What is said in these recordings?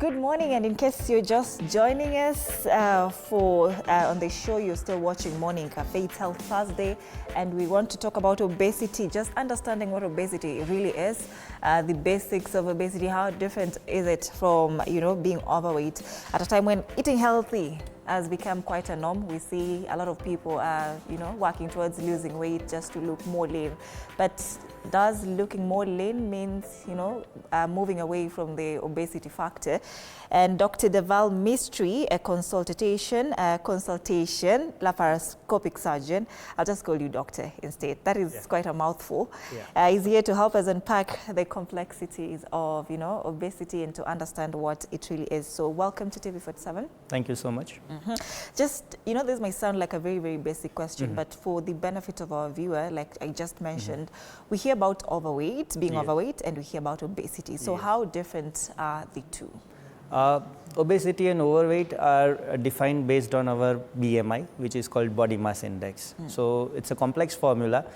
Good morning, and in case you're just joining us on the show, you're still watching Morning Cafe. It's Health Thursday, and we want to talk about obesity, just understanding what obesity really is, the basics of obesity, how different is it from, being overweight at a time when eating healthy has become quite a norm. We see a lot of people working towards losing weight just to look more lean. But does looking more lean means, moving away from the obesity factor? And Dr. Deval Mystery, a consultation laparoscopic surgeon, I'll just call you doctor instead. That is quite a mouthful. Is here to help us unpack the complexities of, obesity and to understand what it really is. So welcome to TV47. Thank you so much. Just, this may sound like a very, very basic question, but for the benefit of our viewer, like I just mentioned, we hear about being overweight, and we hear about obesity. So how different are the two? Obesity and overweight are defined based on our BMI, which is called body mass index. So it's a complex formula,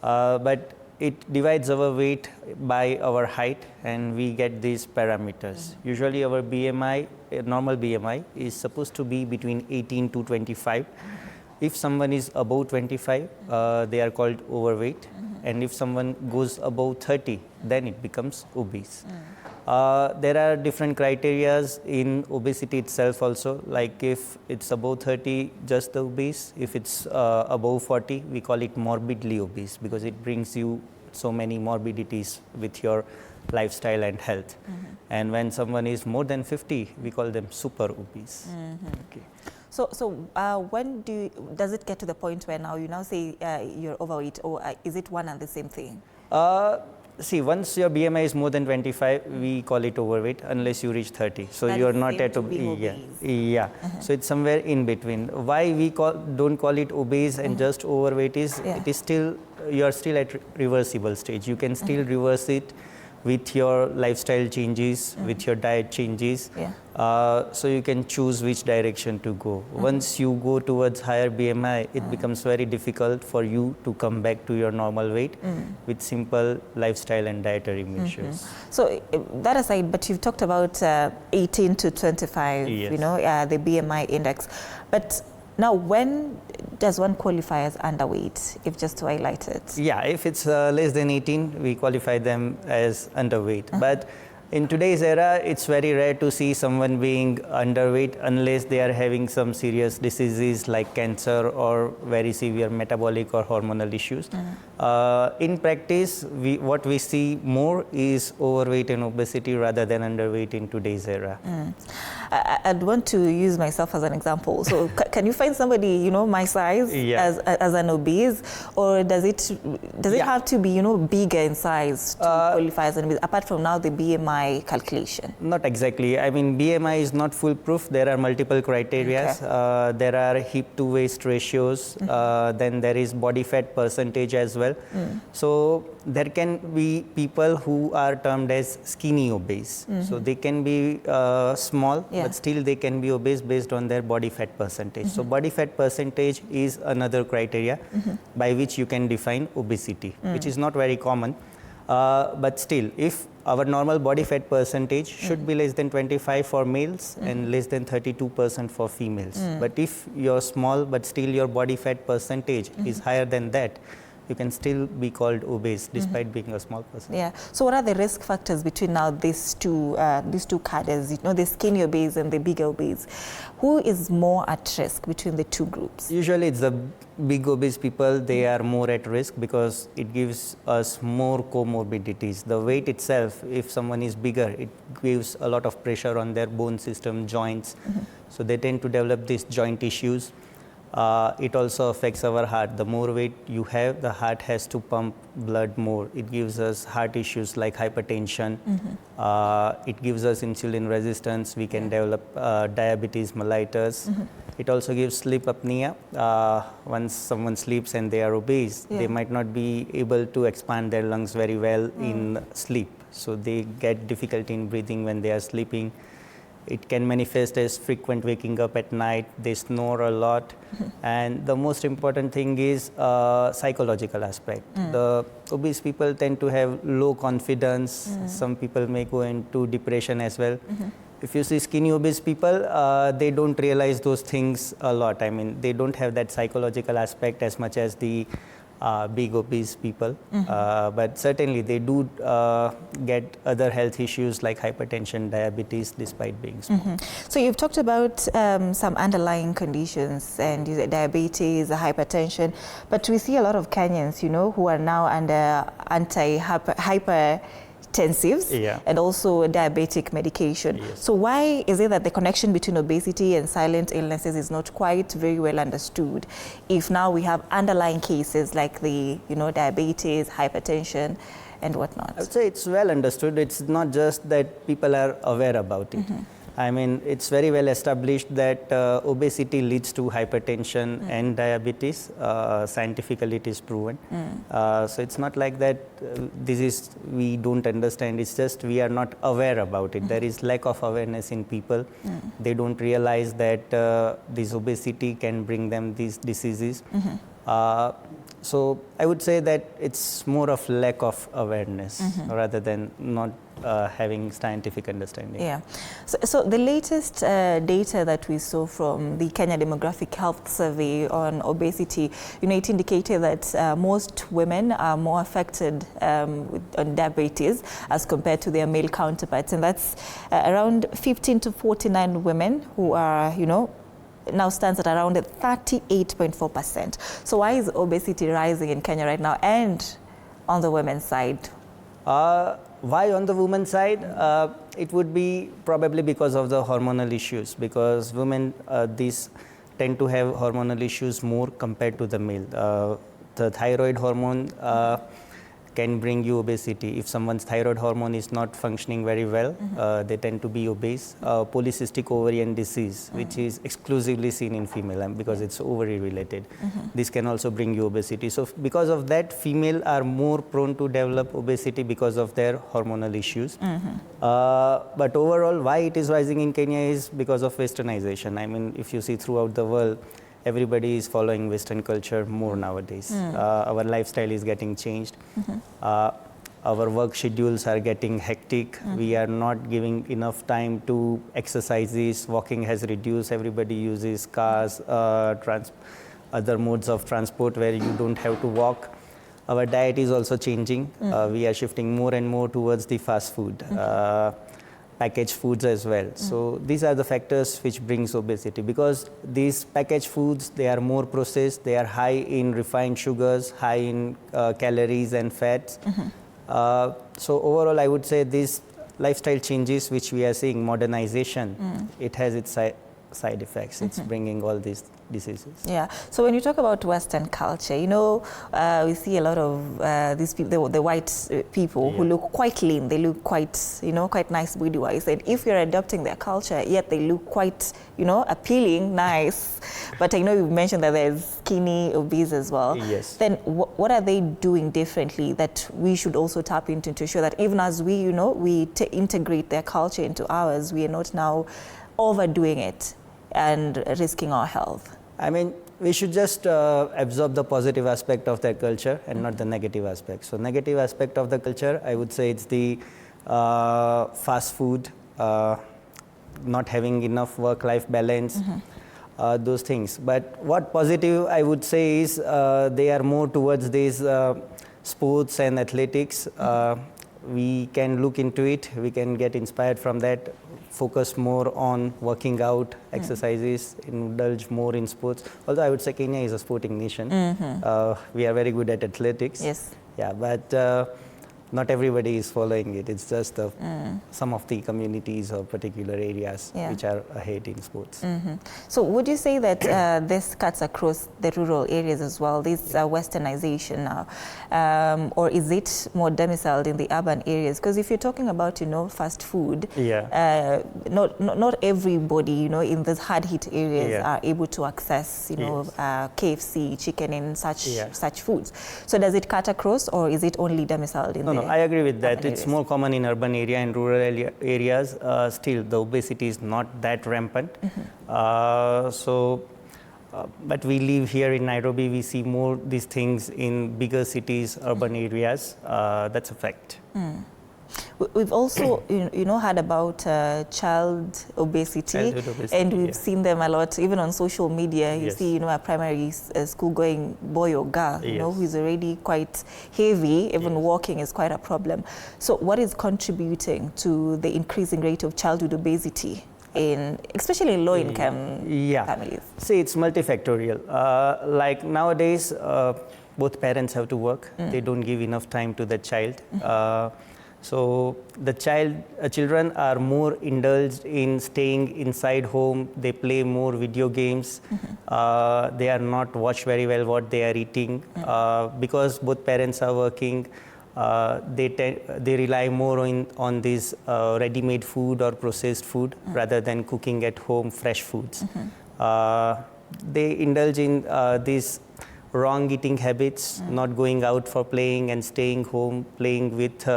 but it divides our weight by our height, and we get these parameters. Usually our BMI, normal BMI, is supposed to be between 18 to 25. If someone is above 25, they are called overweight. And if someone goes above 30, then it becomes obese. There are different criteria in obesity itself also, like if it's above 30, just the obese. If it's above 40, we call it morbidly obese, because it brings you so many morbidities with your lifestyle and health. And when someone is more than 50, we call them super obese. Okay. So when does it get to the point where you say you're overweight, or is it one and the same thing? See, once your BMI is more than 25, we call it overweight unless you reach 30. So you're not at obese. So it's somewhere in between. Why we don't call it obese and just overweight is it is still, you are still at reversible stage. You can still reverse it with your lifestyle changes, with your diet changes. So you can choose which direction to go. Once you go towards higher BMI, it becomes very difficult for you to come back to your normal weight with simple lifestyle and dietary measures. So that aside, but you've talked about 18 to 25, the BMI index. But now, when does one qualify as underweight, if just to highlight it? Yeah, if it's less than 18, we qualify them as underweight. But in today's era, it's very rare to see someone being underweight unless they are having some serious diseases like cancer or very severe metabolic or hormonal issues. In practice, what we see more is overweight and obesity rather than underweight in today's era. I'd want to use myself as an example. So can you find somebody, my size as an obese, or does it have to be, bigger in size to qualify as an obese, apart from now the BMI calculation? Not exactly. I mean, BMI is not foolproof. There are multiple criteria. There are hip to waist ratios. Then there is body fat percentage as well. So there can be people who are termed as skinny obese. So they can be small, but still they can be obese based on their body fat percentage. So body fat percentage is another criteria by which you can define obesity, which is not very common. But still, if our normal body fat percentage should be less than 25 for males and less than 32% for females. But if you're small, but still your body fat percentage is higher than that, you can still be called obese despite being a small person. So what are the risk factors between now these two cadres, the skinny obese and the big obese? Who is more at risk between the two groups? Usually it's the big obese people. They are more at risk because it gives us more comorbidities. The weight itself, if someone is bigger, it gives a lot of pressure on their bone system, joints. So they tend to develop these joint issues. It also affects our heart. The more weight you have, the heart has to pump blood more. It gives us heart issues like hypertension. It gives us insulin resistance. We can develop diabetes mellitus. It also gives sleep apnea. Once someone sleeps and they are obese, they might not be able to expand their lungs very well in sleep. So they get difficulty in breathing when they are sleeping. It can manifest as frequent waking up at night. They snore a lot. And the most important thing is psychological aspect. The obese people tend to have low confidence. Some people may go into depression as well. if you see skinny obese people, they don't realize those things a lot. I mean, they don't have that psychological aspect as much as the big obese people. But certainly they do get other health issues like hypertension, diabetes, despite being small. So you've talked about some underlying conditions, and you said diabetes, hypertension, but we see a lot of Kenyans, you know, who are now under hypertensives and also diabetic medication. So why is it that the connection between obesity and silent illnesses is not quite very well understood, if now we have underlying cases like the, you know, diabetes, hypertension and whatnot? I would say it's well understood. It's not just that people are aware about it. I mean, it's very well established that obesity leads to hypertension and diabetes. Scientifically, it is proven. So it's not like that we don't understand. It's just we are not aware about it. There is lack of awareness in people. They don't realize that this obesity can bring them these diseases. So I would say that it's more of lack of awareness rather than not having scientific understanding. Yeah. So the latest data that we saw from the Kenya Demographic Health Survey on obesity, you know, it indicated that most women are more affected on diabetes as compared to their male counterparts, and that's around 15 to 49 women who are, you know, now stands at around 38.4%. So why is obesity rising in Kenya right now, and on the women's side? Why on the women's side? It would be probably because of the hormonal issues, because women these tend to have hormonal issues more compared to the male. The thyroid hormone can bring you obesity. If someone's thyroid hormone is not functioning very well, they tend to be obese. Polycystic ovarian disease, which is exclusively seen in female because it's ovary related. This can also bring you obesity. So because of that, female are more prone to develop obesity because of their hormonal issues. But overall, why it is rising in Kenya is because of westernization. I mean, if you see throughout the world, everybody is following Western culture more nowadays. Our lifestyle is getting changed. Our work schedules are getting hectic. We are not giving enough time to exercises. Walking has reduced. Everybody uses cars, other modes of transport where you don't have to walk. Our diet is also changing. We are shifting more and more towards the fast food. Packaged foods as well. So these are the factors which brings obesity, because these packaged foods, they are more processed, they are high in refined sugars, high in calories and fats. So overall, I would say these lifestyle changes which we are seeing, modernization, it has its side effects. It's bringing all these diseases. Yeah. So when you talk about Western culture, you know, we see a lot of these people, the white people who look quite lean. They look quite, you know, quite nice body-wise. And if you're adopting their culture, yet they look quite, you know, appealing, nice. But I know you mentioned that there's skinny, obese as well. Yes. Then what are they doing differently that we should also tap into to ensure that even as we, you know, we integrate their culture into ours, we are not now overdoing it and risking our health? I mean, we should just absorb the positive aspect of their culture and not the negative aspect. So negative aspect of the culture, I would say it's the fast food, not having enough work-life balance, those things. But what positive I would say is they are more towards these sports and athletics. We can look into it, we can get inspired from that, focus more on working out, exercises, indulge more in sports. Although I would say Kenya is a sporting nation. We are very good at athletics. Yes. Yeah, but not everybody is following it. It's just some of the communities or particular areas which are ahead in sports. So would you say that this cuts across the rural areas as well, this westernization now? Or is it more domiciled in the urban areas? Because if you're talking about, you know, fast food, not everybody, you know, in these hard-hit areas are able to access, you know, KFC, chicken and such foods. So does it cut across, or is it only domiciled in No, I agree with that. It's more common in urban area and rural areas. Still, the obesity is not that rampant. But we live here in Nairobi. We see more these things in bigger cities, urban areas. That's a fact. We've also, heard about child obesity, Childhood obesity, and we've seen them a lot, even on social media. You Yes. see, a primary school-going boy or girl, Yes. who's already quite heavy. Even Yes. walking is quite a problem. So, what is contributing to the increasing rate of childhood obesity especially in low-income families? See, it's multifactorial. Like nowadays, both parents have to work. They don't give enough time to the child. So the children are more indulged in staying inside home. They play more video games. They are not watched very well what they are eating because both parents are working. They rely more on this ready-made food or processed food rather than cooking at home fresh foods. They indulge in these wrong eating habits, not going out for playing and staying home playing with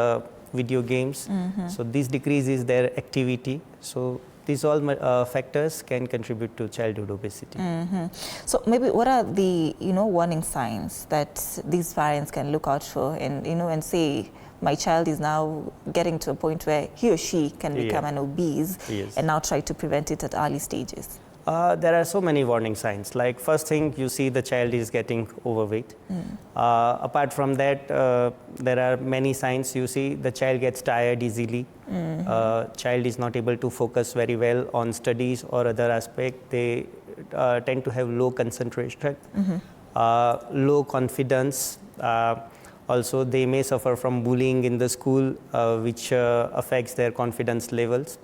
video games. So this decreases their activity. So these all factors can contribute to childhood obesity. So maybe what are the warning signs that these parents can look out for, and say my child is now getting to a point where he or she can become an obese, and now try to prevent it at early stages? There are so many warning signs. Like first thing, you see the child is getting overweight. Apart from that, there are many signs. You see the child gets tired easily. Child is not able to focus very well on studies or other aspect. They tend to have low concentration, low confidence. Also, they may suffer from bullying in the school, which affects their confidence levels.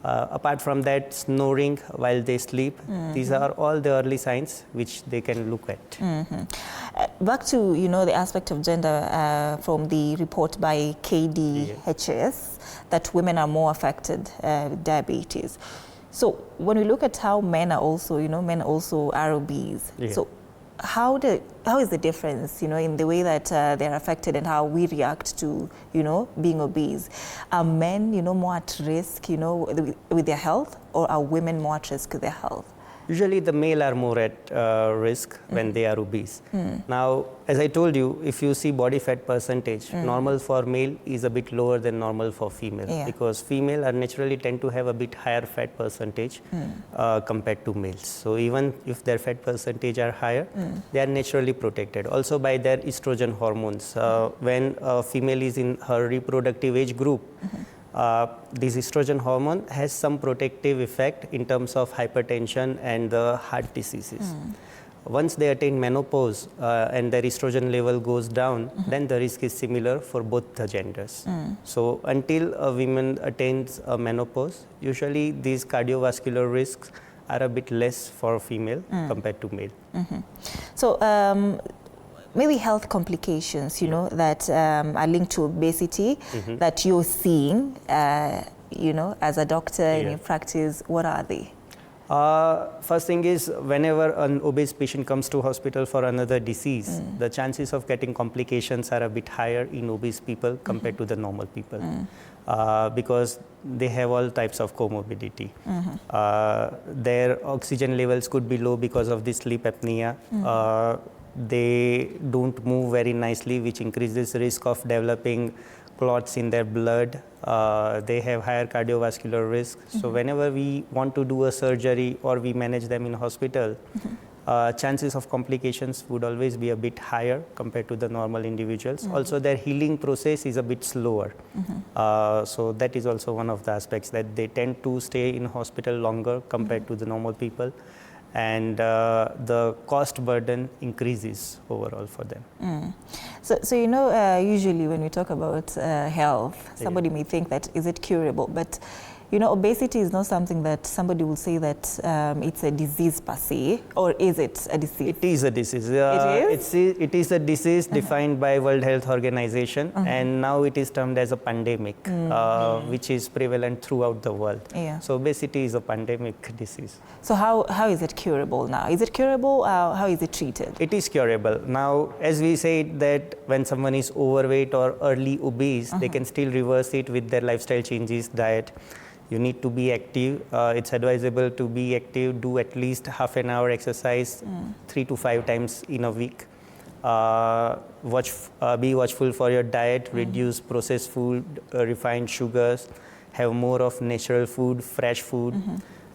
Apart from that, snoring while they sleep. These are all the early signs which they can look at. Back to the aspect of gender from the report by KDHS that women are more affected with diabetes. So when we look at how men are also, men also are obese. So how is the difference, in the way that they're affected and how we react to, being obese? Are men, more at risk, with their health, or are women more at risk with their health? Usually the male are more at risk when they are obese. Now, as I told you, if you see body fat percentage, normal for male is a bit lower than normal for female, because female are naturally tend to have a bit higher fat percentage compared to males. So even if their fat percentage are higher, they are naturally protected also by their estrogen hormones. When a female is in her reproductive age group, this estrogen hormone has some protective effect in terms of hypertension and the heart diseases. Once they attain menopause and their estrogen level goes down, then the risk is similar for both the genders. So until a woman attains a menopause, usually these cardiovascular risks are a bit less for female compared to male. So maybe health complications, that are linked to obesity that you're seeing, as a doctor in your practice. What are they? First thing is, whenever an obese patient comes to hospital for another disease, the chances of getting complications are a bit higher in obese people compared to the normal people, because they have all types of comorbidity. Their oxygen levels could be low because of this sleep apnea. They don't move very nicely, which increases risk of developing clots in their blood. They have higher cardiovascular risk. So whenever we want to do a surgery or we manage them in hospital, chances of complications would always be a bit higher compared to the normal individuals. Also, their healing process is a bit slower. So that is also one of the aspects, that they tend to stay in hospital longer compared to the normal people. And the cost burden increases overall for them. So usually when we talk about health, somebody may think that is it curable, but obesity is not something that somebody will say that it's a disease per se, or is it a disease? It is a disease. It is a disease defined by World Health Organization, and now it is termed as a pandemic, which is prevalent throughout the world. So obesity is a pandemic disease. So how is it curable now? Is it curable? How is it treated? It is curable. Now, as we said that when someone is overweight or early obese, they can still reverse it with their lifestyle changes, diet. You need to be active. It's advisable to be active, do at least half an hour exercise 3 to 5 times in a week. be watchful for your diet, reduce processed food, refined sugars, have more of natural food, fresh food.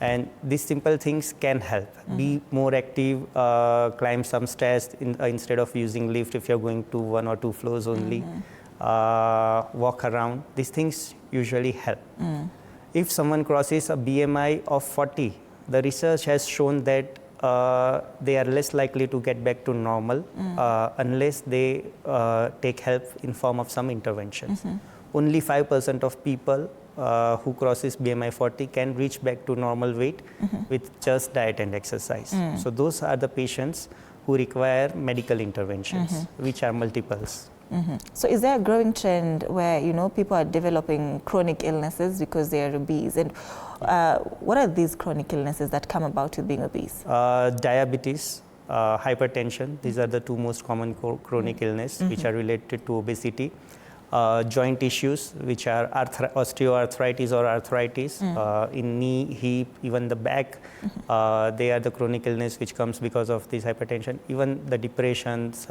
And these simple things can help. Be more active, climb some stairs instead of using lift if you're going to 1 or 2 floors only. Walk around. These things usually help. If someone crosses a BMI of 40, the research has shown that they are less likely to get back to normal unless they take help in form of some interventions. Only 5% of people who crosses BMI 40 can reach back to normal weight with just diet and exercise. So those are the patients who require medical interventions, which are multiples. So is there a growing trend where, you know, people are developing chronic illnesses because they are obese? And what are these chronic illnesses that come about with being obese? Diabetes, hypertension, these are the 2 most common chronic illness which are related to obesity. Joint issues, which are osteoarthritis or arthritis in knee, hip, even the back. They are the chronic illness which comes because of this hypertension. Even the depressions,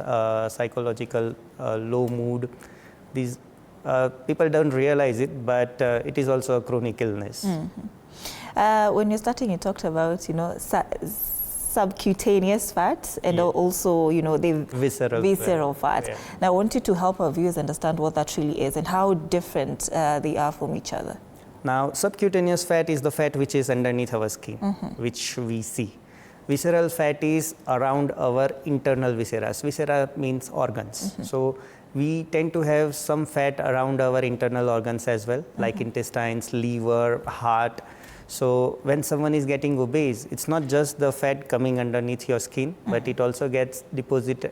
psychological low mood. These people don't realize it, but it is also a chronic illness. When you're starting, you talked about, you know, subcutaneous fat and also, you know, the visceral fat. Yeah. Now, I want you to help our viewers understand what that really is and how different they are from each other. Now, subcutaneous fat is the fat which is underneath our skin, which we see. Visceral fat is around our internal viscera. Viscera means organs. So we tend to have some fat around our internal organs as well, like intestines, liver, heart. So when someone is getting obese, it's not just the fat coming underneath your skin, but it also gets deposited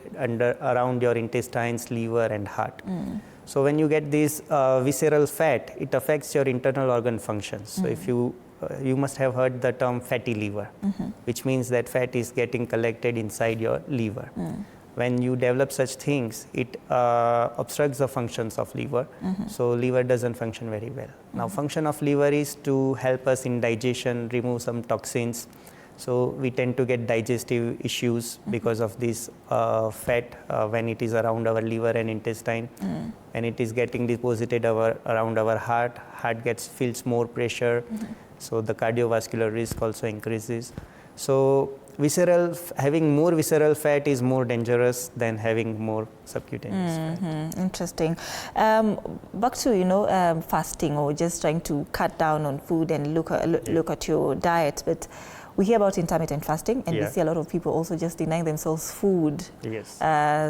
around your intestines, liver and heart. So when you get this visceral fat, it affects your internal organ functions. So if you must have heard the term fatty liver, which means that fat is getting collected inside your liver. When you develop such things, it obstructs the functions of liver, so liver doesn't function very well. Now, function of liver is to help us in digestion, remove some toxins. So we tend to get digestive issues because of this fat when it is around our liver and intestine. When it is getting deposited around our heart feels more pressure. So the cardiovascular risk also increases. So having more visceral fat is more dangerous than having more subcutaneous fat. Interesting. Back to, you know, fasting or just trying to cut down on food and look at your diet, but we hear about intermittent fasting, and we see a lot of people also just denying themselves food. Yes.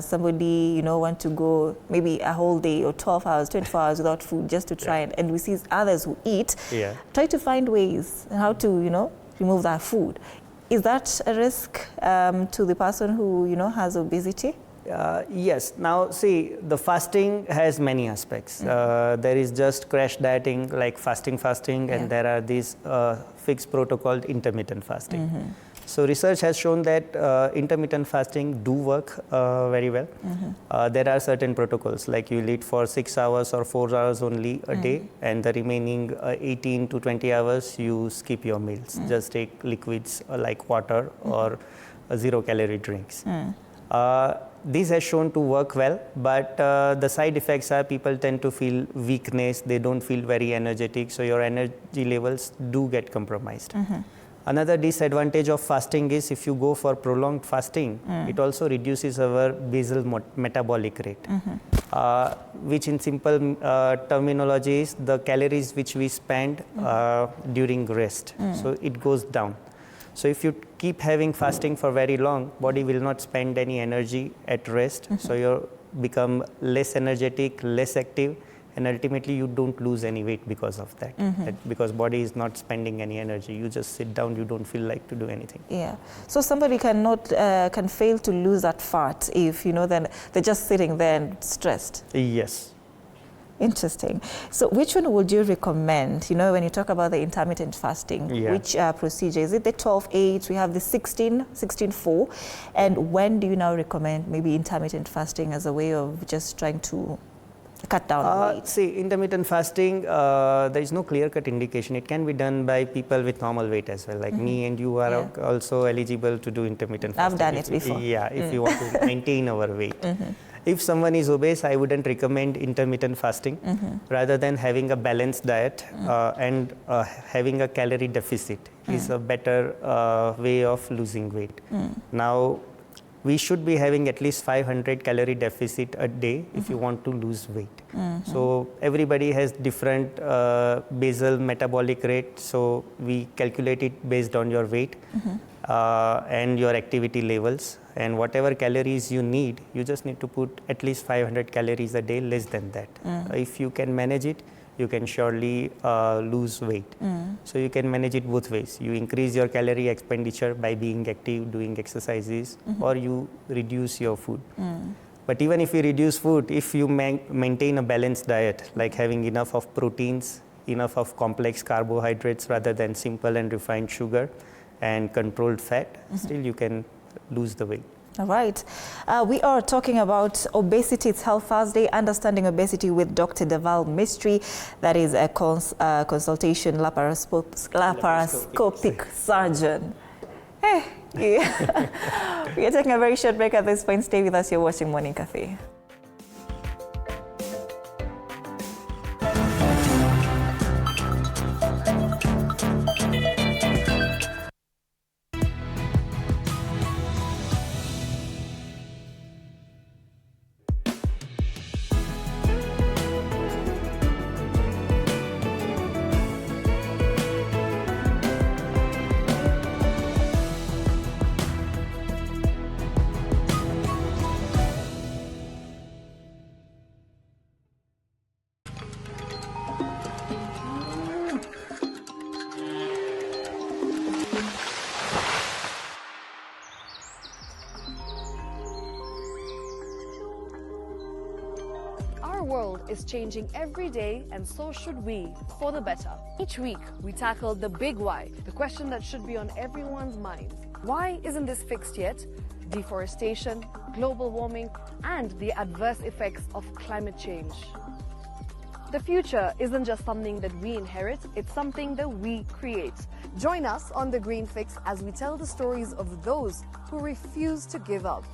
Somebody, you know, want to go maybe a whole day or 12 hours, 24 hours without food just to try it. And we see others who eat, try to find ways how to, you know, remove that food. Is that a risk to the person who, you know, has obesity? Yes. Now, see, the fasting has many aspects. There is just crash dieting, like fasting, and there are these fixed protocol intermittent fasting. So research has shown that intermittent fasting do work very well. There are certain protocols, like you eat for 6 hours or 4 hours only a day, and the remaining 18 to 20 hours you skip your meals. Just take liquids like water or 0-calorie drinks. This has shown to work well, but the side effects are people tend to feel weakness, they don't feel very energetic, so your energy levels do get compromised. Another disadvantage of fasting is if you go for prolonged fasting, it also reduces our basal metabolic rate, which in simple terminology is the calories which we spend during rest. So it goes down. So if you keep having fasting for very long, body will not spend any energy at rest. So you become less energetic, less active, and ultimately you don't lose any weight because of that. Because body is not spending any energy. You just sit down, you don't feel like to do anything. Yeah. So somebody can fail to lose that fat if, you know, then they're just sitting there and stressed. Yes. Interesting. So which one would you recommend, you know, when you talk about the intermittent fasting? Which procedure? Is it the 12-8? We have the 16-4. And when do you now recommend maybe intermittent fasting as a way of just trying to cut down weight? See, intermittent fasting, there is no clear-cut indication. It can be done by people with normal weight as well, like me and you are also eligible to do intermittent fasting. I've done it before. Yeah, if you want to maintain our weight. If someone is obese, I wouldn't recommend intermittent fasting. Rather than having a balanced diet and having a calorie deficit is a better way of losing weight. Now, we should be having at least 500 calorie deficit a day if you want to lose weight. So everybody has different basal metabolic rate. So we calculate it based on your weight and your activity levels. And whatever calories you need, you just need to put at least 500 calories a day, less than that. If you can manage it, you can surely lose weight. So you can manage it both ways. You increase your calorie expenditure by being active, doing exercises, or you reduce your food. But even if you reduce food, if you maintain a balanced diet, like having enough of proteins, enough of complex carbohydrates rather than simple and refined sugar, and controlled fat, still you can lose the weight. All right. We are talking about Obesity, it's Health Thursday, Understanding Obesity with Dr. Deval Mistry. That is a consultation laparoscopic surgeon. Hey, yeah. We are taking a very short break at this point. Stay with us. You're watching Morning Cafe. Our world is changing every day, and so should we, for the better. Each week, we tackle the big why, the question that should be on everyone's mind. Why isn't this fixed yet? Deforestation, global warming, and the adverse effects of climate change. The future isn't just something that we inherit, it's something that we create. Join us on The Green Fix as we tell the stories of those who refuse to give up.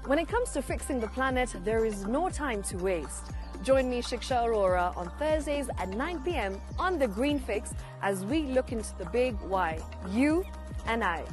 When it comes to fixing the planet, there is no time to waste. Join me, Shiksha Arora, on Thursdays at 9 p.m. on The Green Fix as we look into the big why, you and I.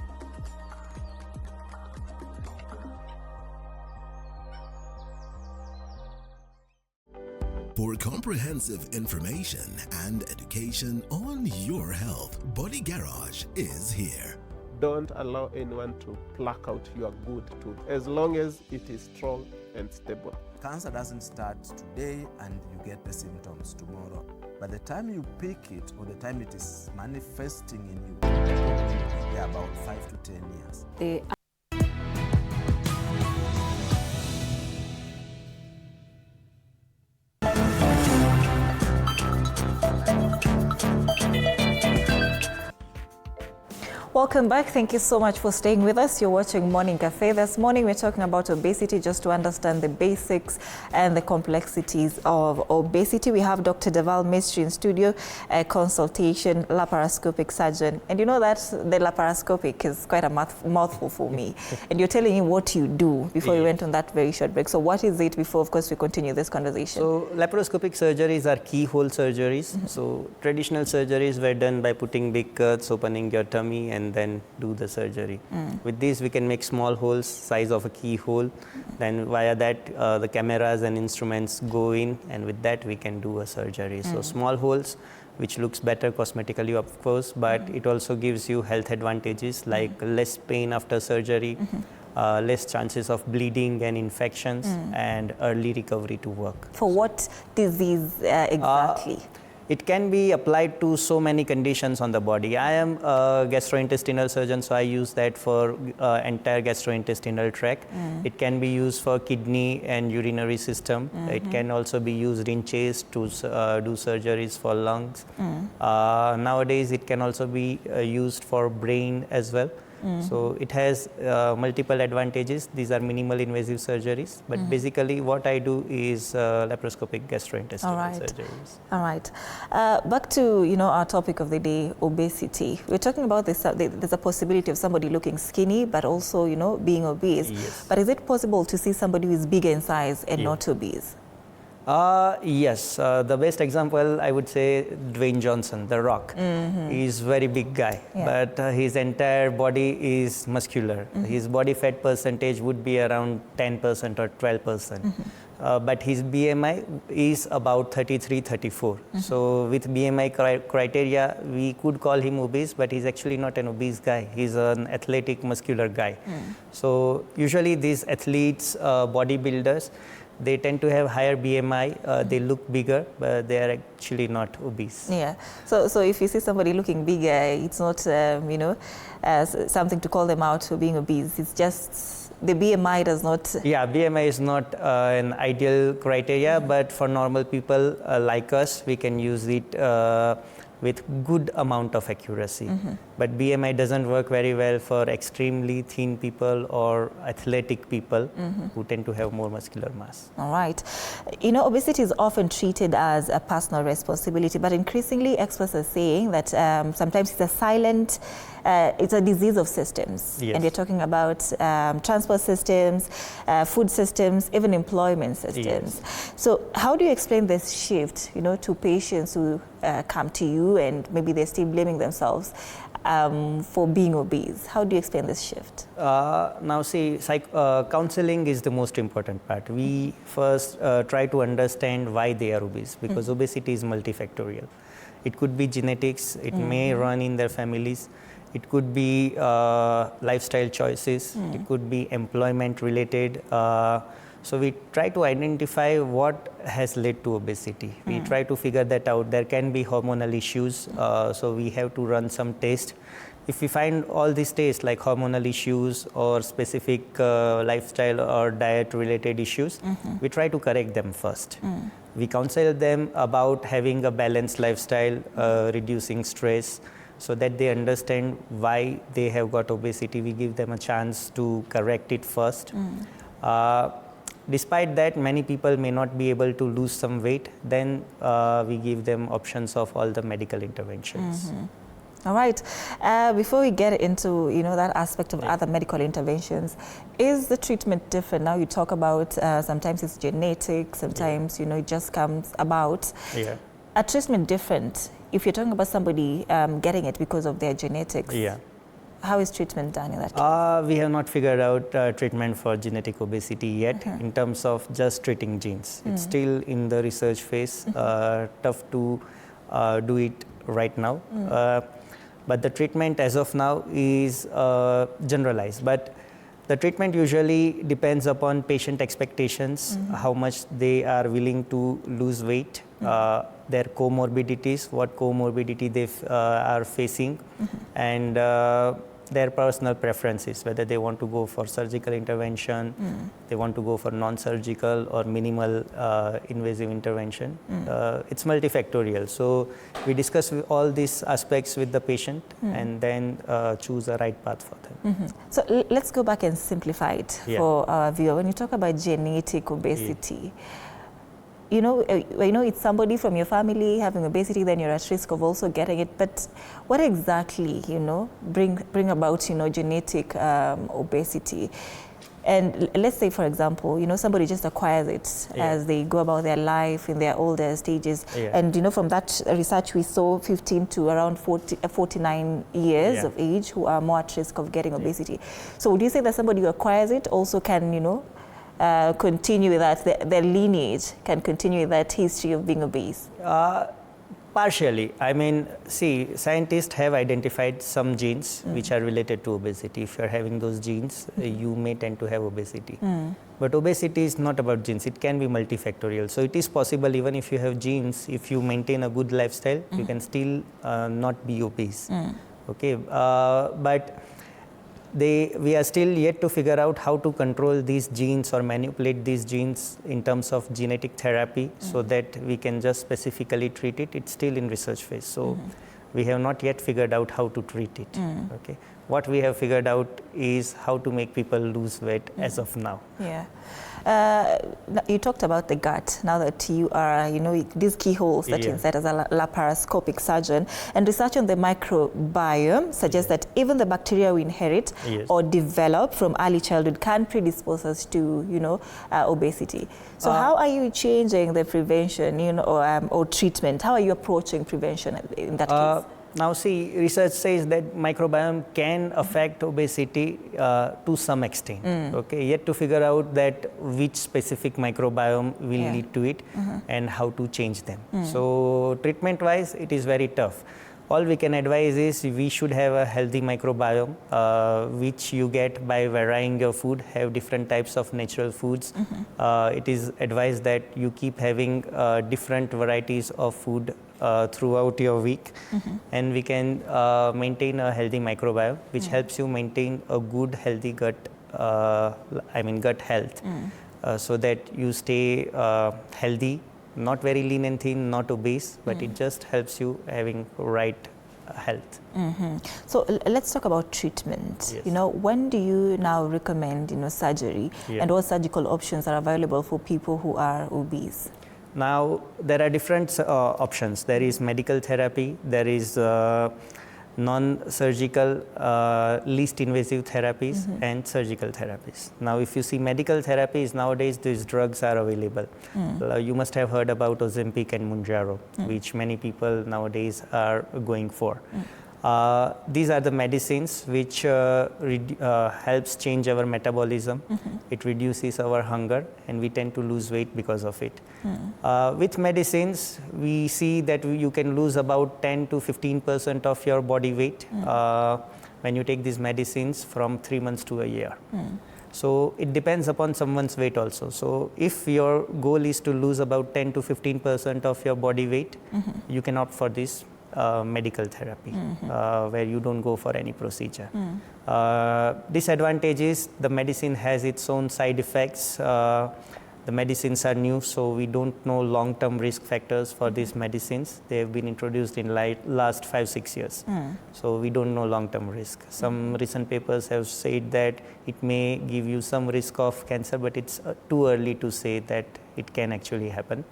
For comprehensive information and education on your health, Body Garage is here. Don't allow anyone to pluck out your good tooth as long as it is strong and stable. Cancer doesn't start today and you get the symptoms tomorrow. By the time you pick it or the time it is manifesting in you, it will be about 5 to 10 years. Welcome back. Thank you so much for staying with us. You're watching Morning Cafe. This morning we're talking about obesity, just to understand the basics and the complexities of obesity. We have Dr. Deval Mistry in studio, a consultation laparoscopic surgeon. And you know that the laparoscopic is quite a mouthful for me. And you're telling me what you do before we went on that very short break. So what is it before, of course, we continue this conversation? So laparoscopic surgeries are keyhole surgeries. So traditional surgeries were done by putting big cuts, opening your tummy, and then do the surgery. With this, we can make small holes size of a keyhole. Then via that, the cameras and instruments go in, and with that, we can do a surgery. So small holes, which looks better cosmetically, of course, but it also gives you health advantages like less pain after surgery, less chances of bleeding and infections, and early recovery to work. For what disease exactly? It can be applied to so many conditions on the body. I am a gastrointestinal surgeon, so I use that for entire gastrointestinal tract. It can be used for kidney and urinary system. It can also be used in chest to do surgeries for lungs. Nowadays, it can also be used for brain as well. So it has multiple advantages. These are minimal invasive surgeries, but basically what I do is laparoscopic gastrointestinal surgeries. All right. Back to our topic of the day, obesity. We're talking about this. There's a possibility of somebody looking skinny, but also being obese. Yes. But is it possible to see somebody who is bigger in size and not obese? Yes, the best example I would say Dwayne Johnson, The Rock. He's very big guy, but his entire body is muscular. His body fat percentage would be around 10% or 12%. But his BMI is about 33, 34. So with BMI criteria, we could call him obese, but he's actually not an obese guy. He's an athletic, muscular guy. So usually these athletes, bodybuilders, they tend to have higher BMI, they look bigger, but they are actually not obese. Yeah. So if you see somebody looking bigger, it's not, something to call them out for being obese. It's just the BMI does not... Yeah, BMI is not an ideal criteria, but for normal people like us, we can use it with good amount of accuracy. But BMI doesn't work very well for extremely thin people or athletic people who tend to have more muscular mass. All right. Obesity is often treated as a personal responsibility, but increasingly experts are saying that sometimes it's a silent, it's a disease of systems. Yes. And we're talking about transport systems, food systems, even employment systems. Yes. So how do you explain this shift, to patients who come to you and maybe they're still blaming themselves for being obese? How do you explain this shift? Now see, counseling is the most important part. We first try to understand why they are obese, because obesity is multifactorial. It could be genetics, it may run in their families, it could be lifestyle choices, it could be employment related. So we try to identify what has led to obesity. We try to figure that out. There can be hormonal issues, so we have to run some tests. If we find all these tests like hormonal issues or specific lifestyle or diet related issues, we try to correct them first. We counsel them about having a balanced lifestyle, reducing stress, so that they understand why they have got obesity. We give them a chance to correct it first. Despite that, many people may not be able to lose some weight. Then we give them options of all the medical interventions. All right. Before we get into that aspect of other medical interventions, is the treatment different? Now you talk about sometimes it's genetic, sometimes it just comes about. Yeah. A treatment different if you're talking about somebody getting it because of their genetics? Yeah. How is treatment done in that case? We have not figured out treatment for genetic obesity yet in terms of just treating genes. It's still in the research phase, tough to do it right now. But the treatment as of now is generalized. But the treatment usually depends upon patient expectations, how much they are willing to lose weight, their comorbidities, what comorbidity they are facing, and their personal preferences, whether they want to go for surgical intervention, they want to go for non-surgical or minimal invasive intervention. It's multifactorial. So we discuss all these aspects with the patient and then choose a right path for them. So let's go back and simplify it for our viewer. When you talk about genetic obesity, you know it's somebody from your family having obesity, then you're at risk of also getting it. But what exactly, bring about, genetic obesity? And let's say, for example, somebody just acquires it as they go about their life in their older stages. And, from that research, we saw 15 to around 49 years of age who are more at risk of getting obesity. So would you say that somebody who acquires it also can, continue with that, their lineage can continue with that history of being obese? Partially. I mean, see, scientists have identified some genes which are related to obesity. If you're having those genes, you may tend to have obesity. But obesity is not about genes. It can be multifactorial. So it is possible, even if you have genes, if you maintain a good lifestyle, you can still not be obese. Okay, but we are still yet to figure out how to control these genes or manipulate these genes in terms of genetic therapy so that we can just specifically treat it. It's still in research phase. So we have not yet figured out how to treat it. Okay. what we have figured out is how to make people lose weight as of now. Yeah. You talked about the gut. Now that you are, these keyholes that you insert as a laparoscopic surgeon, and research on the microbiome suggests that even the bacteria we inherit or develop from early childhood can predispose us to, obesity. So how are you changing the prevention, or treatment? How are you approaching prevention in that case? Now see, research says that microbiome can affect obesity to some extent. Okay, yet to figure out that which specific microbiome will lead to it and how to change them. So treatment wise, it is very tough. All we can advise is we should have a healthy microbiome, which you get by varying your food, have different types of natural foods. It is advised that you keep having different varieties of food throughout your week, and we can maintain a healthy microbiome, which helps you maintain a good, healthy gut, gut health, so that you stay healthy. Not very lean and thin, not obese, but it just helps you having right health. So let's talk about treatment. Yes. When do you now recommend, surgery, and what surgical options are available for people who are obese? Now, there are different options. There is medical therapy, there is non-surgical, least invasive therapies and surgical therapies. Now, if you see medical therapies, nowadays these drugs are available. You must have heard about Ozempic and Mounjaro, which many people nowadays are going for. These are the medicines which helps change our metabolism. It reduces our hunger, and we tend to lose weight because of it. With medicines, we see that you can lose about 10 to 15% of your body weight when you take these medicines from 3 months to a year. So it depends upon someone's weight also. So if your goal is to lose about 10 to 15% of your body weight, you can opt for this medical therapy, where you don't go for any procedure. Disadvantage is the medicine has its own side effects. The medicines are new, so we don't know long-term risk factors for these medicines. They have been introduced in last 5-6 years. So we don't know long-term risk. Some recent papers have said that it may give you some risk of cancer, but it's too early to say that it can actually happen.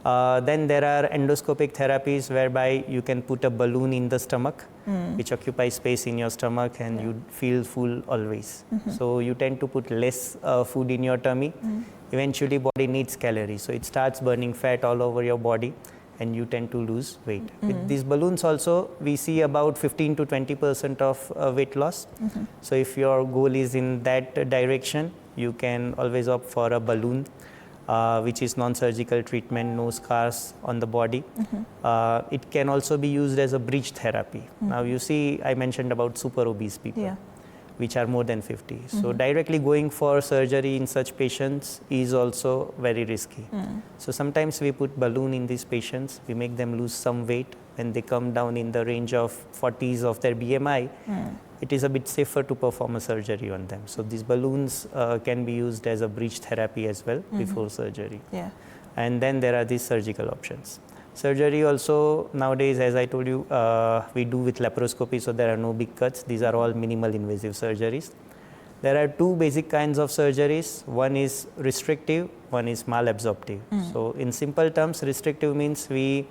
Then there are endoscopic therapies whereby you can put a balloon in the stomach, which occupies space in your stomach, and you feel full always. So you tend to put less food in your tummy. Eventually body needs calories, so it starts burning fat all over your body, and you tend to lose weight. With these balloons also, we see about 15 to 20% of weight loss. So if your goal is in that direction, you can always opt for a balloon, which is non-surgical treatment, no scars on the body. It can also be used as a bridge therapy. Now you see, I mentioned about super obese people, which are more than 50. So directly going for surgery in such patients is also very risky. So sometimes we put balloon in these patients, we make them lose some weight. When they come down in the range of 40s of their BMI, it is a bit safer to perform a surgery on them. So these balloons can be used as a bridge therapy as well before surgery. And then there are these surgical options. Surgery also nowadays, as I told you, we do with laparoscopy, so there are no big cuts. These are all minimal invasive surgeries. There are two basic kinds of surgeries. One is restrictive, one is malabsorptive. So in simple terms, restrictive means we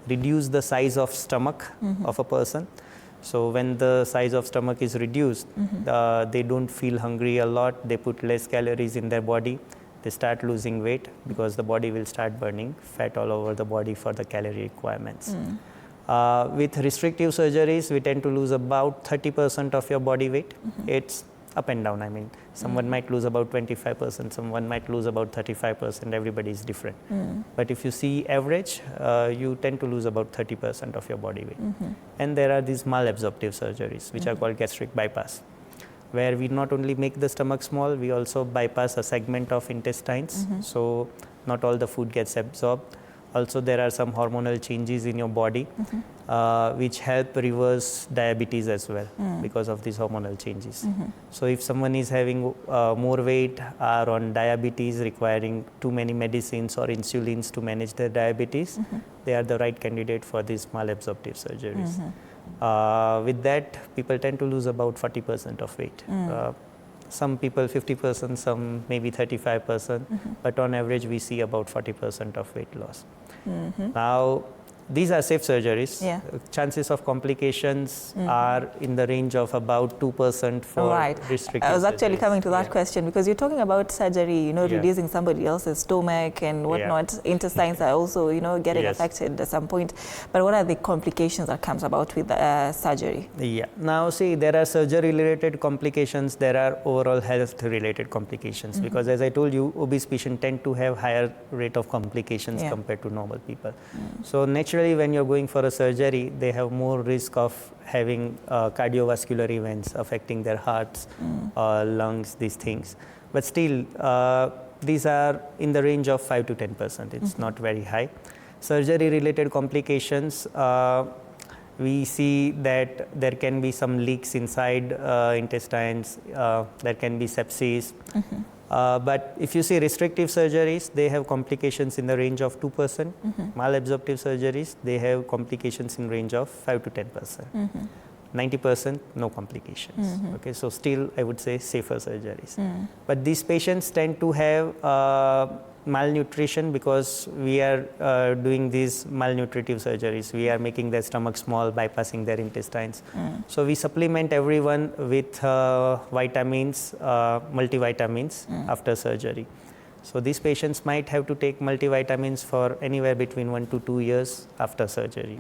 reduce the size of stomach of a person. So when the size of stomach is reduced, they don't feel hungry a lot, they put less calories in their body, they start losing weight because the body will start burning fat all over the body for the calorie requirements. With restrictive surgeries, we tend to lose about 30% of your body weight. It's up and down. I mean, someone might lose about 25%, someone might lose about 35%, everybody is different. But if you see average, you tend to lose about 30% of your body weight. And there are these malabsorptive surgeries, which are called gastric bypass, where we not only make the stomach small, we also bypass a segment of intestines, so not all the food gets absorbed. Also, there are some hormonal changes in your body, which help reverse diabetes as well because of these hormonal changes. So if someone is having more weight, are on diabetes, requiring too many medicines or insulins to manage their diabetes, they are the right candidate for these malabsorptive surgeries. With that, people tend to lose about 40% of weight. Some people 50%, some maybe 35%, but on average we see about 40% of weight loss. Now, these are safe surgeries. Yeah. Chances of complications are in the range of about 2% for restrictive I was actually surgeries. coming to that question, because you're talking about surgery, you know, Yeah. reducing somebody else's stomach and whatnot. Intestines are also, you know, getting Yes. affected at some point. But what are the complications that comes about with surgery? Yeah. Now, see, there are surgery-related complications. There are overall health-related complications, because, as I told you, obese patients tend to have higher rate of complications compared to normal people. So naturally, when you're going for a surgery, they have more risk of having cardiovascular events affecting their hearts, lungs, these things. But still, these are in the range of 5 to 10%. It's not very high. Surgery-related complications, we see that there can be some leaks inside intestines, there can be sepsis. But if you see restrictive surgeries, they have complications in the range of 2%. Malabsorptive surgeries, they have complications in range of 5 to 10%. 90% no complications. Okay, so still I would say safer surgeries. But these patients tend to have malnutrition, because we are doing these malnutritive surgeries. We are making their stomach small, bypassing their intestines. So we supplement everyone with vitamins, multivitamins after surgery. So these patients might have to take multivitamins for anywhere between 1 to 2 years after surgery.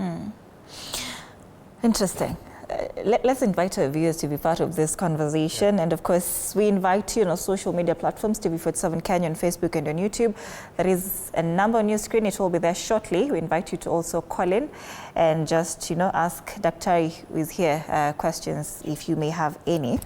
Interesting. Let's invite our viewers to be part of this conversation. And of course, we invite you on our social media platforms, TV47 Kenya on Facebook and on YouTube. There is a number on your screen. It will be there shortly. We invite you to also call in and just, you know, ask Daktari, who is here, questions if you may have any.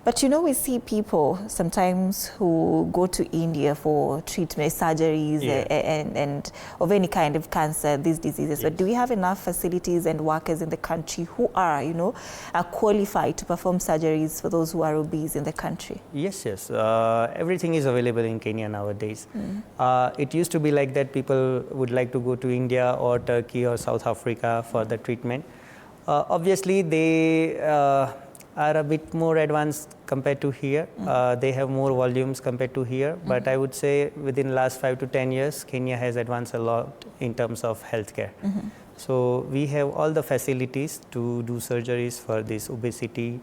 But you know, we see people sometimes who go to India for treatment, surgeries, and of any kind of cancer, these diseases. But do we have enough facilities and workers in the country who are, you know, are qualified to perform surgeries for those who are obese in the country? Yes, yes. Everything is available in Kenya nowadays. It used to be like that. People would like to go to India or Turkey or South Africa for the treatment. Obviously, they are a bit more advanced compared to here. They have more volumes compared to here. But I would say within last 5 to 10 years, Kenya has advanced a lot in terms of healthcare. So we have all the facilities to do surgeries for this obesity,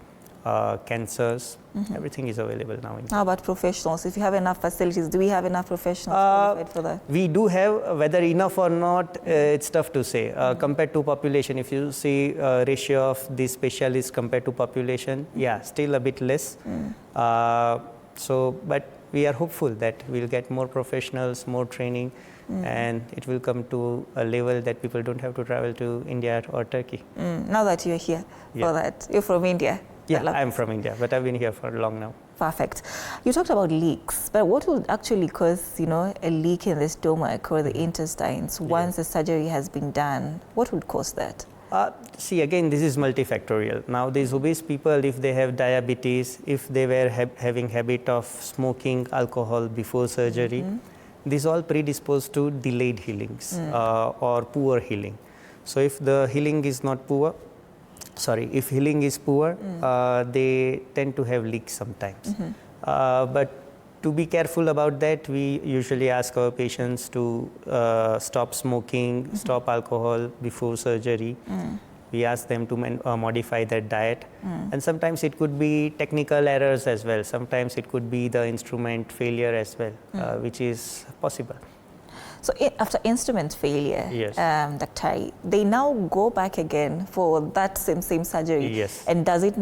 cancers. Everything is available now. How about professionals? If you have enough facilities, do we have enough professionals qualified for that? We do have, whether enough or not, it's tough to say. Compared to population, if you see ratio of these specialists compared to population, yeah, still a bit less. But we are hopeful that we'll get more professionals, more training, and it will come to a level that people don't have to travel to India or Turkey. Now that you're here for that, you're from India? Yeah, I'm from India, but I've been here for long now. Perfect. You talked about leaks, but what would actually cause, you know, a leak in the stomach or the intestines once the surgery has been done? What would cause that? See, again, this is multifactorial. Now, these obese people, if they have diabetes, if they were having habit of smoking alcohol before surgery, these all predispose to delayed healings or poor healing. So if the healing is not poor, if healing is poor, they tend to have leaks sometimes. But to be careful about that, we usually ask our patients to stop smoking, stop alcohol before surgery. We ask them to modify their diet. And sometimes it could be technical errors as well. Sometimes it could be the instrument failure as well, which is possible. So after instrument failure, Daktari, they now go back again for that same surgery. Yes. And doesn't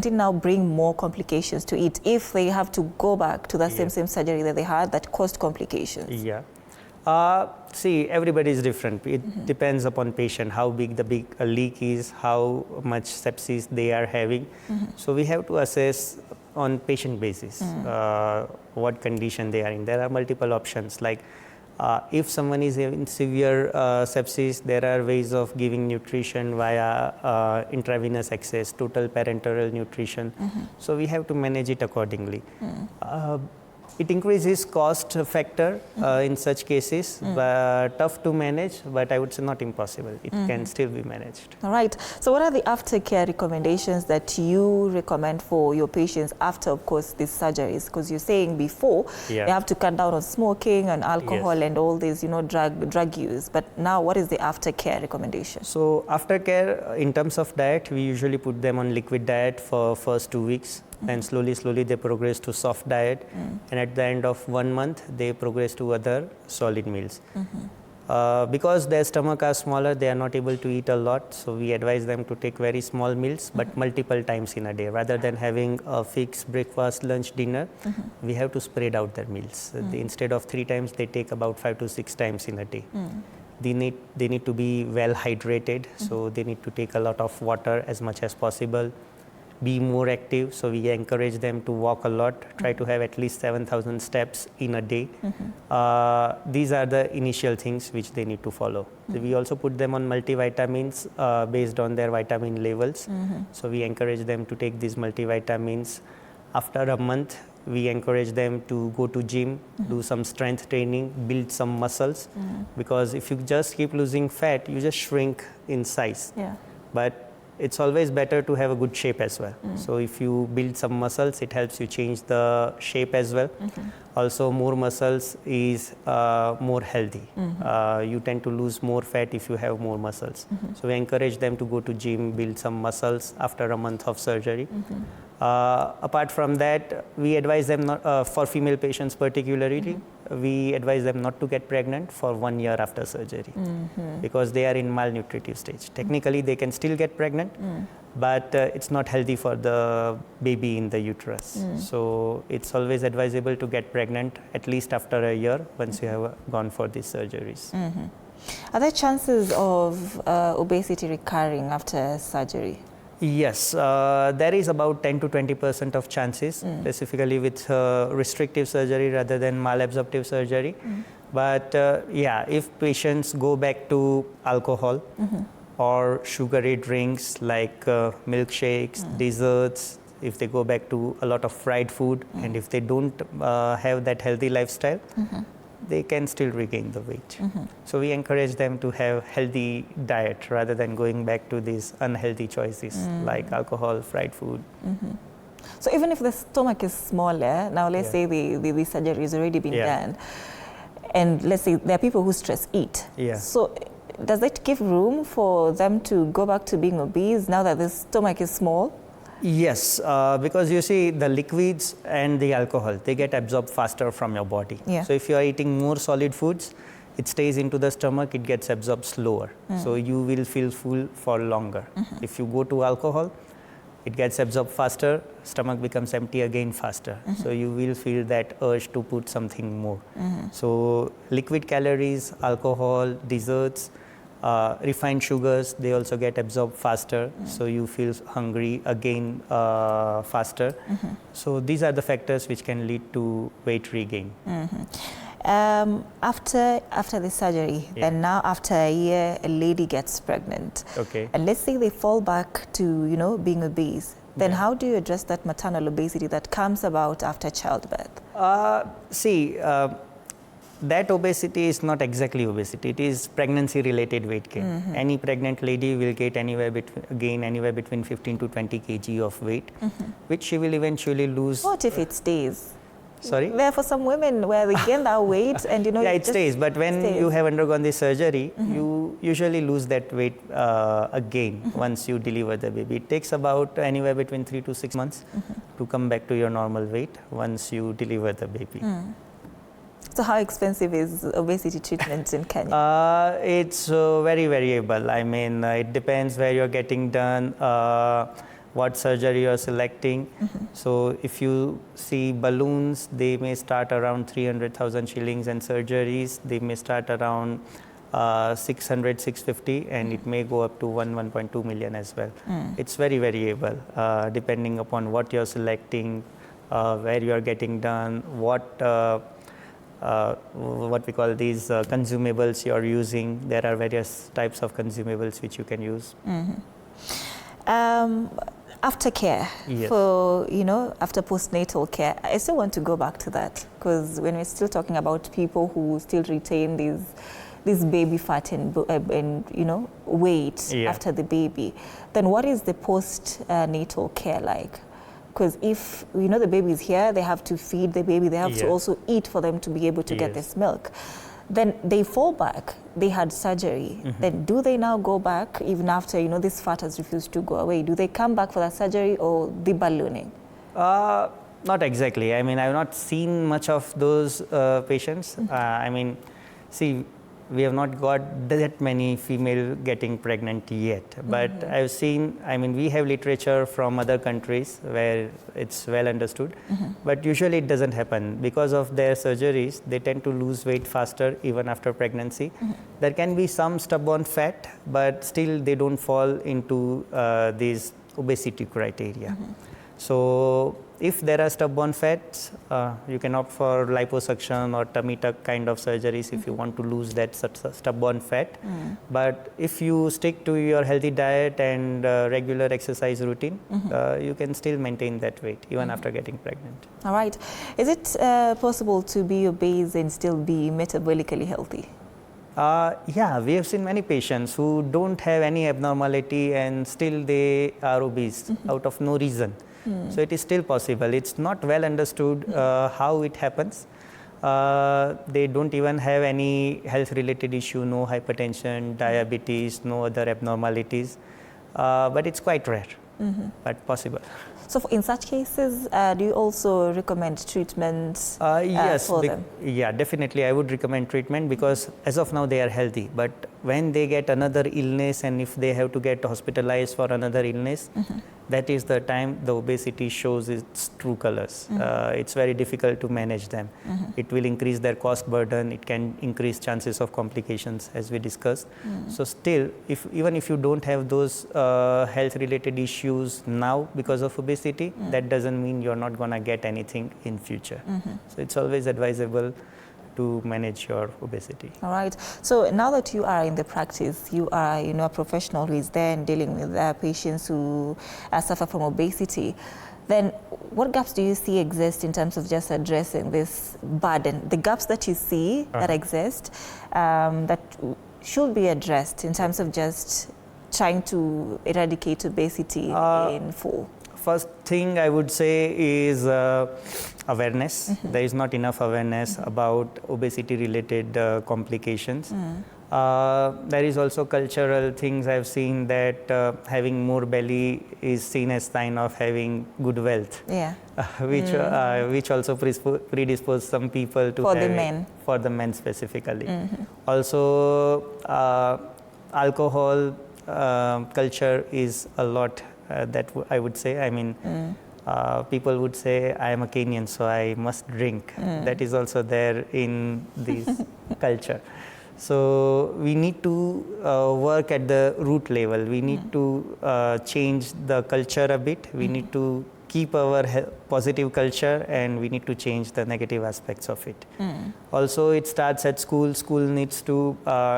it now bring more complications to it if they have to go back to that same surgery that they had that caused complications? Yeah. See, everybody is different. It depends upon patient, how big the leak is, how much sepsis they are having. So we have to assess on patient basis what condition they are in. There are multiple options, like if someone is in severe sepsis, there are ways of giving nutrition via intravenous access, total parenteral nutrition. So we have to manage it accordingly. It increases cost factor in such cases, but tough to manage, but I would say not impossible. It can still be managed. All right. So what are the aftercare recommendations that you recommend for your patients after, of course, these surgeries? Because you're saying before, you have to cut down on smoking and alcohol and all these, drug use. But now what is the aftercare recommendation? So aftercare, in terms of diet, we usually put them on liquid diet for first 2 weeks. Then slowly they progress to soft diet, and at the end of 1 month they progress to other solid meals. Because their stomach are smaller, they are not able to eat a lot, so we advise them to take very small meals but multiple times in a day. Rather than having a fixed breakfast, lunch, dinner, we have to spread out their meals. Instead of 3 times, they take about 5 to 6 times in a day. They need to be well hydrated, so they need to take a lot of water as much as possible. Be more active, so we encourage them to walk a lot, try to have at least 7,000 steps in a day. These are the initial things which they need to follow. So we also put them on multivitamins based on their vitamin levels. So we encourage them to take these multivitamins. After a month, we encourage them to go to gym, do some strength training, build some muscles, because if you just keep losing fat, you just shrink in size. But it's always better to have a good shape as well. So if you build some muscles, it helps you change the shape as well. Also, more muscles is more healthy. You tend to lose more fat if you have more muscles. So we encourage them to go to gym, build some muscles after a month of surgery. Apart from that, we advise them not, for female patients particularly, we advise them not to get pregnant for 1 year after surgery, because they are in malnutritive stage. Technically, they can still get pregnant, but it's not healthy for the baby in the uterus. So it's always advisable to get pregnant at least after a year once you have gone for these surgeries. Are there chances of obesity recurring after surgery? Yes, there is about 10 to 20% of chances, specifically with restrictive surgery rather than malabsorptive surgery. But if patients go back to alcohol or sugary drinks like milkshakes, desserts, if they go back to a lot of fried food, and if they don't have that healthy lifestyle, they can still regain the weight. So we encourage them to have healthy diet rather than going back to these unhealthy choices like alcohol, fried food. So even if the stomach is smaller, now let's say the surgery has already been done, and let's say there are people who stress eat. So does that give room for them to go back to being obese now that the stomach is small? Yes, because you see the liquids and the alcohol, they get absorbed faster from your body. So if you are eating more solid foods, it stays into the stomach, it gets absorbed slower. So you will feel full for longer. If you go to alcohol, it gets absorbed faster, stomach becomes empty again faster. So you will feel that urge to put something more. So liquid calories, alcohol, desserts, refined sugars, they also get absorbed faster, so you feel hungry again faster. So these are the factors which can lead to weight regain. After the surgery, then now after a year, a lady gets pregnant. And let's say they fall back to being obese. Then how do you address that maternal obesity that comes about after childbirth? That obesity is not exactly obesity. It is pregnancy-related weight gain. Any pregnant lady will gain anywhere between 15 to 20 kg of weight, which she will eventually lose. What if it stays? Sorry? There are for some women where they gain that weight and it stays. But when you have undergone the surgery, you usually lose that weight again once you deliver the baby. It takes about anywhere between 3 to 6 months to come back to your normal weight once you deliver the baby. So how expensive is obesity treatment in Kenya? It's very variable. I mean, it depends where you're getting done, what surgery you're selecting. So if you see balloons, they may start around 300,000 shillings, and surgeries, they may start around 600, 650, and it may go up to 1.2 million as well. It's very variable, depending upon what you're selecting, where you're getting done, what we call these consumables you're using. There are various types of consumables which you can use. Aftercare, Yes. for, after postnatal care, I still want to go back to that, because when we're still talking about people who still retain this baby fat and weight Yeah. after the baby, then what is the postnatal care like? Because if the baby is here, they have to feed the baby, they have to Yeah. also eat for them to be able to get Yes. this milk. Then they fall back, they had surgery. Then do they now go back even after this fat has refused to go away? Do they come back for that surgery or the ballooning? Not exactly. I mean, I've not seen much of those patients. I mean, see, we have not got that many female getting pregnant yet. But I've seen, I mean, we have literature from other countries where it's well understood. But usually it doesn't happen. Because of their surgeries, they tend to lose weight faster even after pregnancy. There can be some stubborn fat, but still they don't fall into these obesity criteria. So if there are stubborn fats, you can opt for liposuction or tummy tuck kind of surgeries if you want to lose that stubborn fat. But if you stick to your healthy diet and regular exercise routine, you can still maintain that weight even after getting pregnant. All right. Is it possible to be obese and still be metabolically healthy? Yeah, we have seen many patients who don't have any abnormality and still they are obese out of no reason. So it is still possible. It's not well understood how it happens. They don't even have any health related issue, no hypertension, diabetes, no other abnormalities. But it's quite rare, but possible. So in such cases, do you also recommend treatment Yes, for them? Yeah, definitely I would recommend treatment, because as of now they are healthy. But when they get another illness and if they have to get hospitalized for another illness, that is the time the obesity shows its true colors. It's very difficult to manage them. It will increase their cost burden. It can increase chances of complications, as we discussed. So still, even if you don't have those health related issues now because of obesity, that doesn't mean you're not going to get anything in future. So it's always advisable to manage your obesity. All right. So now that you are in the practice, you are a professional who is there and dealing with patients who suffer from obesity, then what gaps do you see exist in terms of just addressing this burden? The gaps that you see that exist that should be addressed in terms of just trying to eradicate obesity in full? First thing I would say is awareness. There is not enough awareness about obesity related complications. There is also cultural things. I've seen that having more belly is seen as sign of having good wealth. Yeah. Which also predispose some people to For have the men. For the men specifically. Also, alcohol culture is a lot. That I would say. I mean, people would say, I am a Kenyan, so I must drink. That is also there in this culture. So we need to work at the root level. We need to change the culture a bit. We need to keep our positive culture, and we need to change the negative aspects of it. Also, it starts at school. School needs to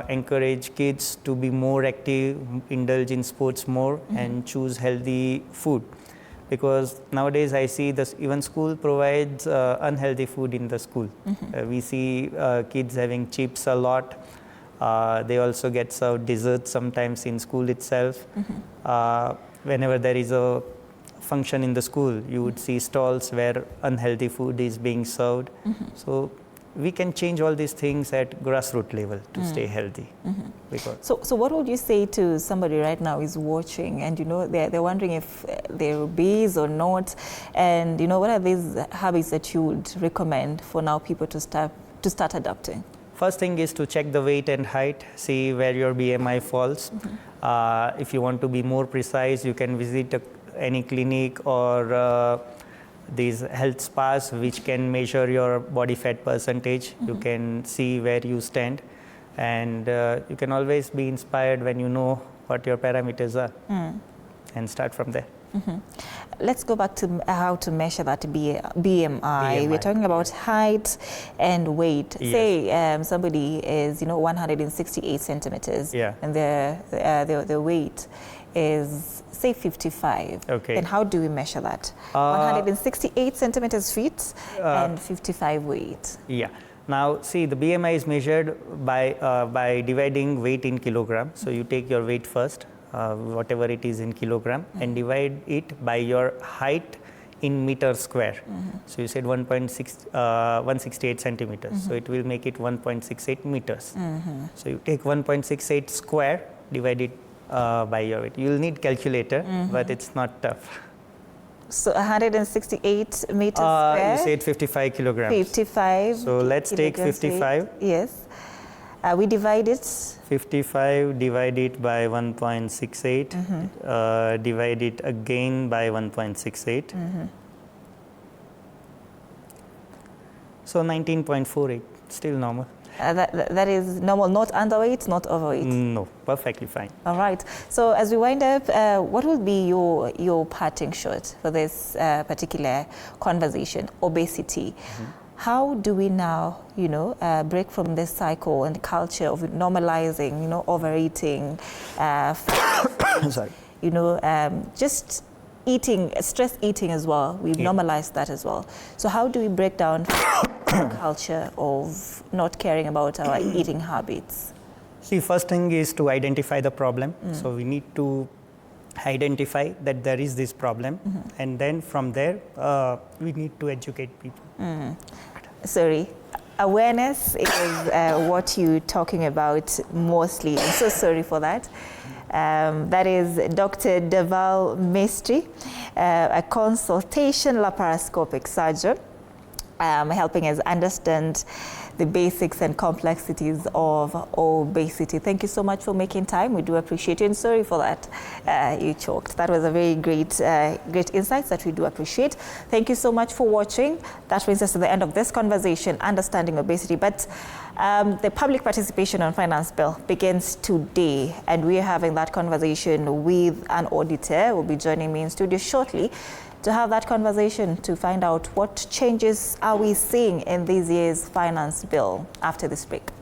encourage kids to be more active, indulge in sports more, and choose healthy food. Because nowadays I see this, even school provides unhealthy food in the school. We see kids having chips a lot. They also get served desserts sometimes in school itself. Whenever there is a function in the school, you would see stalls where unhealthy food is being served. So we can change all these things at grassroots level to stay healthy. So what would you say to somebody right now who's watching and they're wondering if they're obese or not, and what are these habits that you would recommend for now people to start adopting? First thing is to check the weight and height, see where your BMI falls. If you want to be more precise, you can visit any clinic or these health spas which can measure your body fat percentage. You can see where you stand, and you can always be inspired when you know what your parameters are and start from there. Let's go back to how to measure that BMI. We're talking about height and weight. Yes. Say somebody is 168 centimeters, and their weight is, say, 55. Okay. Then how do we measure that? 168 centimeters feet and 55 weight. Yeah. Now, see, the BMI is measured by dividing weight in kilogram. So you take your weight first, whatever it is in kilogram, and divide it by your height in meter square. So you said 168 centimeters. So it will make it 1.68 meters. So you take 1.68 square, divide it by your weight. You will need calculator, but it's not tough. So 168 meters square. You said 55 kilograms. 55. So let's take 55. Weight. Yes. We divide it. 55 divided by 1.68, divide it again by 1.68. So 19.48, still normal. That is normal, not underweight, not overweight? No, perfectly fine. All right. So as we wind up, what will be your parting shot for this particular conversation, obesity? How do we now, break from this cycle and culture of normalizing, overeating, Sorry. just eating, stress eating as well. We've normalized that as well. So how do we break down the culture of not caring about our eating habits? See, first thing is to identify the problem. So we need to identify that there is this problem, and then from there we need to educate people. Sorry, awareness is what you're talking about mostly. I'm so sorry for that. That is Dr. Deval Mistry, a consultation laparoscopic surgeon, helping us understand the basics and complexities of obesity. Thank you so much for making time. We do appreciate you, and sorry for that you choked. That was a very great insights that we do appreciate. Thank you so much for watching. That brings us to the end of this conversation, Understanding Obesity. But the public participation on finance bill begins today, and we're having that conversation with an auditor. Will be joining me in studio shortly to have that conversation to find out what changes are we seeing in this year's finance bill after this break.